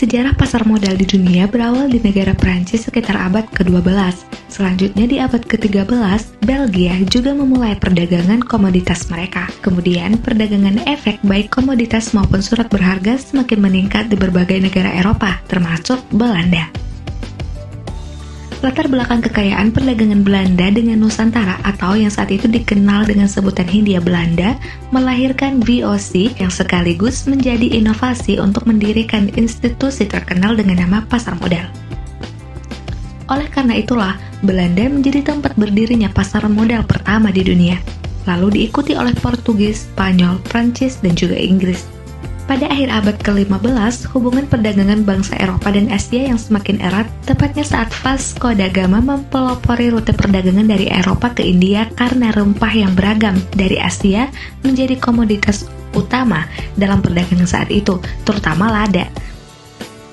Sejarah pasar modal di dunia berawal di negara Prancis sekitar abad ke-12. Selanjutnya di abad ke-13, Belgia juga memulai perdagangan komoditas mereka. Kemudian, perdagangan efek baik komoditas maupun surat berharga semakin meningkat di berbagai negara Eropa, termasuk Belanda. Latar belakang kekayaan perdagangan Belanda dengan Nusantara atau yang saat itu dikenal dengan sebutan Hindia Belanda melahirkan VOC yang sekaligus menjadi inovasi untuk mendirikan institusi terkenal dengan nama pasar modal. Oleh karena itulah, Belanda menjadi tempat berdirinya pasar modal pertama di dunia, lalu diikuti oleh Portugis, Spanyol, Prancis, dan juga Inggris. Pada akhir abad ke-15, hubungan perdagangan bangsa Eropa dan Asia yang semakin erat, tepatnya saat Vasco da Gama mempelopori rute perdagangan dari Eropa ke India karena rempah yang beragam dari Asia menjadi komoditas utama dalam perdagangan saat itu, terutama lada.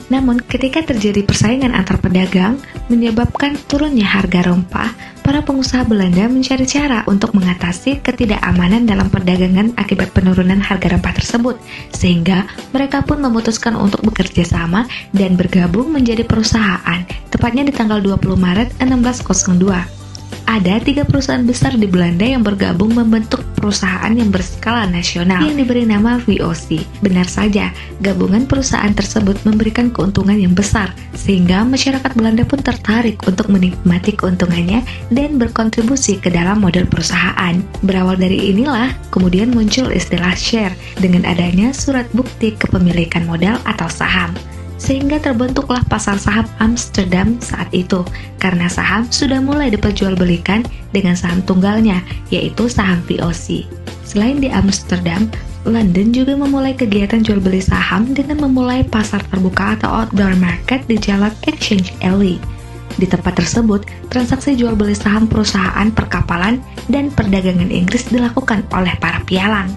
Namun, ketika terjadi persaingan antar pedagang, menyebabkan turunnya harga rempah, para pengusaha Belanda mencari cara untuk mengatasi ketidakamanan dalam perdagangan akibat penurunan harga rempah tersebut, sehingga mereka pun memutuskan untuk bekerja sama dan bergabung menjadi perusahaan, tepatnya di tanggal 20 Maret 1602. Ada 3 perusahaan besar di Belanda yang bergabung membentuk perusahaan yang berskala nasional yang diberi nama VOC. Benar saja, gabungan perusahaan tersebut memberikan keuntungan yang besar, sehingga masyarakat Belanda pun tertarik untuk menikmati keuntungannya dan berkontribusi ke dalam model perusahaan. Berawal dari inilah, kemudian muncul istilah share dengan adanya surat bukti kepemilikan modal atau saham. Sehingga terbentuklah pasar saham Amsterdam saat itu, karena saham sudah mulai diperjualbelikan dengan saham tunggalnya, yaitu saham VOC. Selain di Amsterdam, London juga memulai kegiatan jual beli saham dengan memulai pasar terbuka atau outdoor market di jalan Exchange Alley. Di tempat tersebut, transaksi jual beli saham perusahaan perkapalan dan perdagangan Inggris dilakukan oleh para pialang.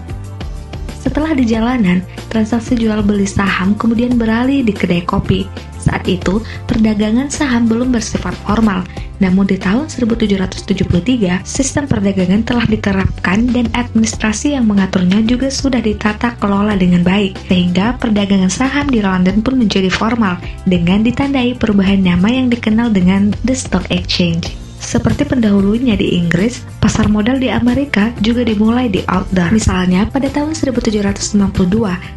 Setelah di jalanan, transaksi jual beli saham kemudian beralih di kedai kopi. Saat itu, perdagangan saham belum bersifat formal. Namun di tahun 1773, sistem perdagangan telah diterapkan dan administrasi yang mengaturnya juga sudah ditata kelola dengan baik. Sehingga perdagangan saham di London pun menjadi formal dengan ditandai perubahan nama yang dikenal dengan The Stock Exchange. Seperti pendahulunya di Inggris, pasar modal di Amerika juga dimulai di outdoor. Misalnya, pada tahun 1792,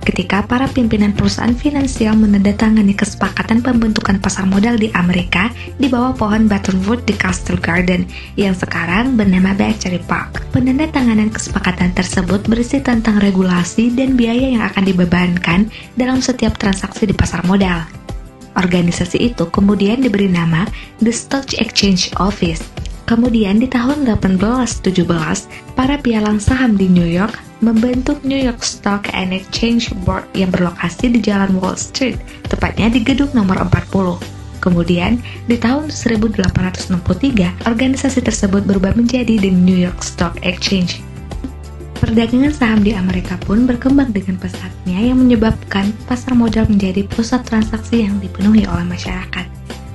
ketika para pimpinan perusahaan finansial menandatangani kesepakatan pembentukan pasar modal di Amerika di bawah pohon Buttonwood di Castle Garden, yang sekarang bernama Battery Park. Penandatanganan kesepakatan tersebut berisi tentang regulasi dan biaya yang akan dibebankan dalam setiap transaksi di pasar modal. Organisasi itu kemudian diberi nama The Stock Exchange Office. Kemudian di tahun 1817, para pialang saham di New York membentuk New York Stock and Exchange Board yang berlokasi di Jalan Wall Street, tepatnya di gedung nomor 40. Kemudian, di tahun 1863, organisasi tersebut berubah menjadi The New York Stock Exchange. Perdagangan saham di Amerika pun berkembang dengan pesatnya yang menyebabkan pasar modal menjadi pusat transaksi yang dipenuhi oleh masyarakat.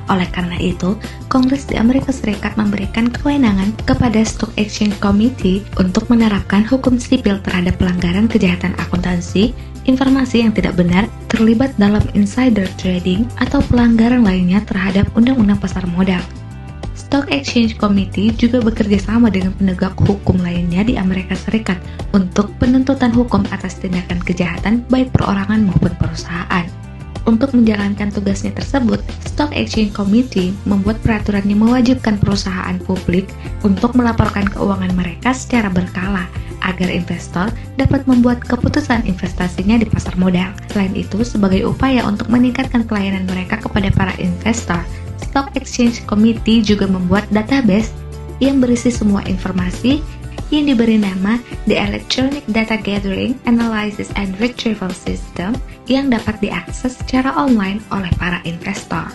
Oleh karena itu, Kongres di Amerika Serikat memberikan kewenangan kepada Stock Exchange Committee untuk menerapkan hukum sipil terhadap pelanggaran kejahatan akuntansi, informasi yang tidak benar, terlibat dalam insider trading, atau pelanggaran lainnya terhadap undang-undang pasar modal. Stock Exchange Committee juga bekerja sama dengan penegak hukum lainnya di Amerika Serikat untuk penuntutan hukum atas tindakan kejahatan baik perorangan maupun perusahaan. Untuk menjalankan tugasnya tersebut, Stock Exchange Committee membuat peraturan yang mewajibkan perusahaan publik untuk melaporkan keuangan mereka secara berkala agar investor dapat membuat keputusan investasinya di pasar modal. Selain itu, sebagai upaya untuk meningkatkan pelayanan mereka kepada para investor, Stock Exchange Committee juga membuat database yang berisi semua informasi yang diberi nama The Electronic Data Gathering, Analysis and Retrieval System yang dapat diakses secara online oleh para investor.